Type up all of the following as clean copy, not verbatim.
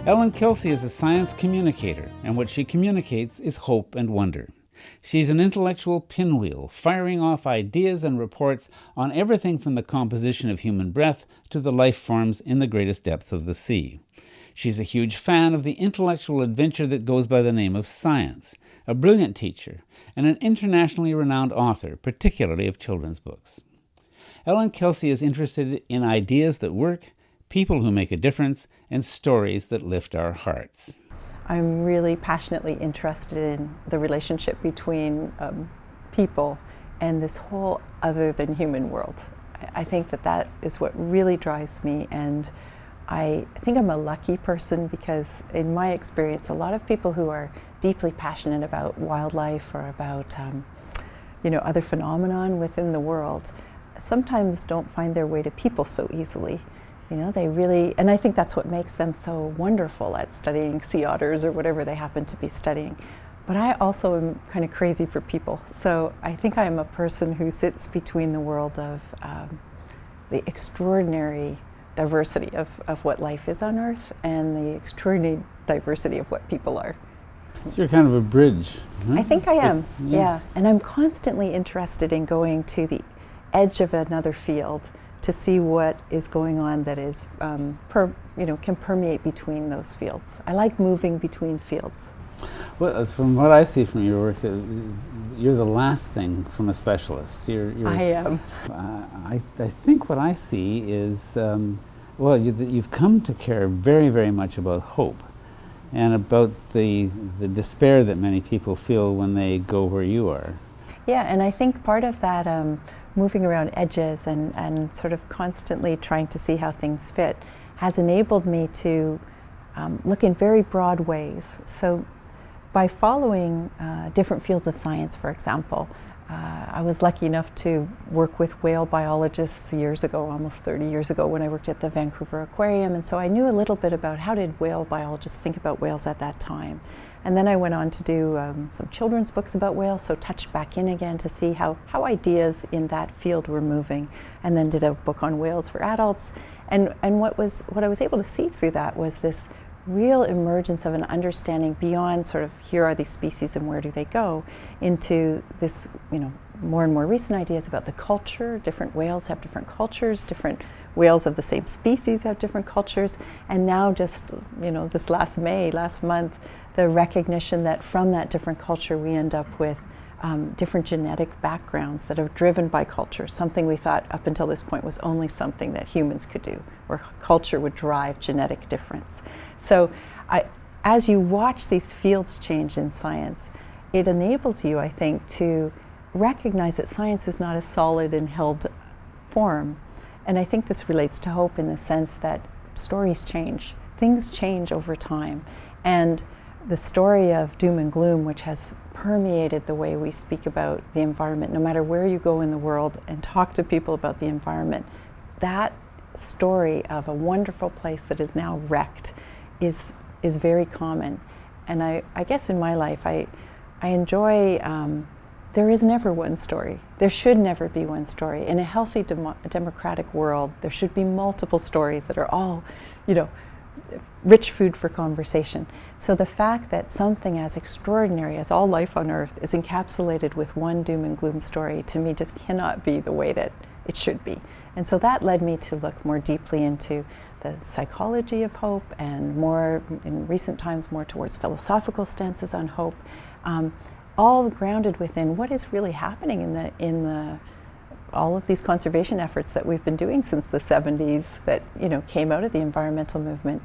Elin Kelsey is a science communicator, and what she communicates is hope and wonder. She's an intellectual pinwheel, firing off ideas and reports on everything from the composition of human breath to the life forms in the greatest depths of the sea. She's a huge fan of the intellectual adventure that goes by the name of science, a brilliant teacher, and an internationally renowned author, particularly of children's books. Elin Kelsey is interested in ideas that work, people who make a difference, and stories that lift our hearts. I'm really passionately interested in the relationship between people and this whole other than human world. I think that is what really drives me, and I think I'm a lucky person because in my experience, a lot of people who are deeply passionate about wildlife or about other phenomenon within the world sometimes don't find their way to people so easily. They really, and I think that's what makes them so wonderful at studying sea otters or whatever they happen to be studying. But I also am kind of crazy for people. So I think I'm a person who sits between the world of the extraordinary diversity of what life is on Earth and the extraordinary diversity of what people are. So you're kind of a bridge. Huh? I think I am, yeah. And I'm constantly interested in going to the edge of another field to see what is going on that is, can permeate between those fields. I like moving between fields. Well, from what I see from your work, you're the last thing from a specialist. I am. I think what I see is, you've come to care very, very much about hope and about the despair that many people feel when they go where you are. Yeah, and I think part of that moving around edges and sort of constantly trying to see how things fit has enabled me to look in very broad ways. So by following different fields of science, for example, I was lucky enough to work with whale biologists years ago, almost 30 years ago, when I worked at the Vancouver Aquarium, and so I knew a little bit about how did whale biologists think about whales at that time. And then I went on to do some children's books about whales, so touched back in again to see how ideas in that field were moving, and then did a book on whales for adults. And what I was able to see through that was this real emergence of an understanding beyond sort of here are these species and where do they go, into this, more and more recent ideas about the culture. Different whales have different cultures, different whales of the same species have different cultures, and now just, this last month, the recognition that from that different culture we end up with different genetic backgrounds that are driven by culture, something we thought up until this point was only something that humans could do, where culture would drive genetic difference. So as you watch these fields change in science, it enables you, I think, to recognize that science is not a solid and held form. And I think this relates to hope in the sense that stories change. Things change over time. And the story of doom and gloom, which has permeated the way we speak about the environment, no matter where you go in the world and talk to people about the environment, that story of a wonderful place that is now wrecked is very common. And I guess in my life, I enjoy, there is never one story. There should never be one story. In a healthy democratic world, there should be multiple stories that are all, rich food for conversation. So the fact that something as extraordinary as all life on Earth is encapsulated with one doom and gloom story, to me just cannot be the way that it should be. And so that led me to look more deeply into the psychology of hope, and more, in recent times, more towards philosophical stances on hope, all grounded within what is really happening in the all of these conservation efforts that we've been doing since the 70s that came out of the environmental movement.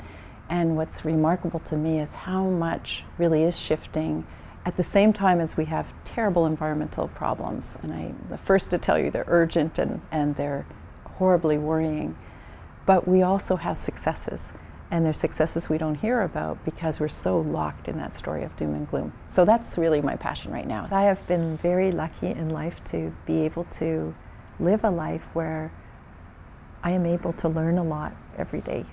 And what's remarkable to me is how much really is shifting at the same time as we have terrible environmental problems. And I'm the first to tell you they're urgent and they're horribly worrying. But we also have successes. And there's successes we don't hear about because we're so locked in that story of doom and gloom. So that's really my passion right now. I have been very lucky in life to be able to live a life where I am able to learn a lot every day.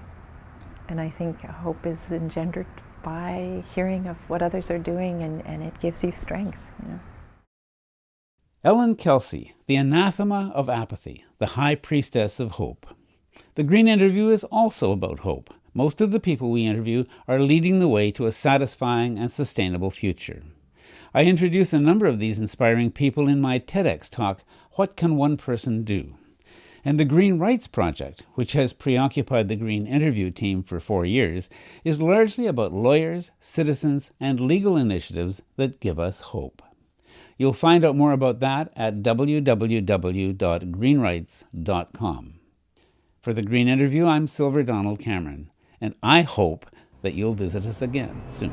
And I think hope is engendered by hearing of what others are doing, and it gives you strength. Elin Kelsey, the anathema of apathy, the high priestess of hope. The Green Interview is also about hope, Most of the people we interview are leading the way to a satisfying and sustainable future. I introduce a number of these inspiring people in my TEDx talk, What Can One Person Do? And the Green Rights Project, which has preoccupied the Green Interview team for 4 years, is largely about lawyers, citizens, and legal initiatives that give us hope. You'll find out more about that at www.greenrights.com. For the Green Interview, I'm Silver Donald Cameron, and I hope that you'll visit us again soon.